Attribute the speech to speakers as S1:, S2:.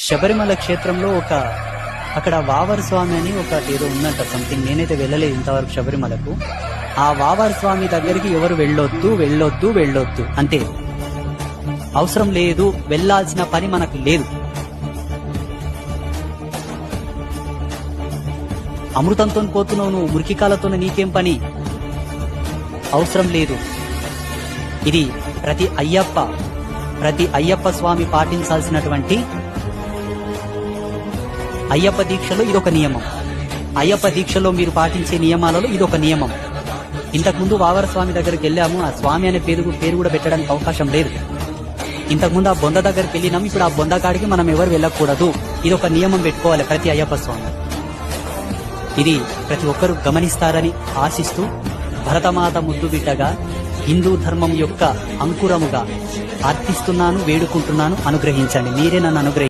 S1: శబరిమల క్షేత్రంలో అక్కడ వావర్ స్వామి అని ఏదో ఉందంట సంథింగ్. నేనైతే వెళ్ళలేదు ఇంతవరకు శబరిమలకు. ఆ వావర్ స్వామి దగ్గరికి ఎవరు వెళ్ళొద్దు అంతే. అవసరం లేదు, వెళ్లాల్సిన పని మనకు లేదు. అమృతంతో పోతున్నావు నువ్వు, మురికికాలతో నీకేం పని? అవసరం లేదు. ఇది ప్రతి అయ్యప్ప స్వామి పాటించాల్సినటువంటి అయ్యప్ప దీక్షలో ఇదొక నియమం. అయ్యప్ప దీక్షలో మీరు పాటించే నియమాలలో ఇదొక నియమం. ఇంతకుముందు వావర స్వామి దగ్గరికి వెళ్ళాము, ఆ స్వామి అనే పేరు కూడా పెట్టడానికి అవకాశం లేదు. ఇంతకుముందు ఆ బొంద దగ్గరికి వెళ్ళినాము, ఇప్పుడు ఆ బొంద కాడికి మనం ఎవరు వెళ్ళకూడదు. ఇదొక నియమం పెట్టుకోవాలి ప్రతి అయ్యప్ప స్వామి. ఇది ప్రతి ఒక్కరూ గమనిస్తారని ఆశిస్తూ, భరతమాత ముద్దు బిడ్డగా హిందూ ధర్మం యొక్క అంకురముగా అర్థిస్తున్నాను, వేడుకుంటున్నాను. అనుగ్రహించండి, మీరే నన్ను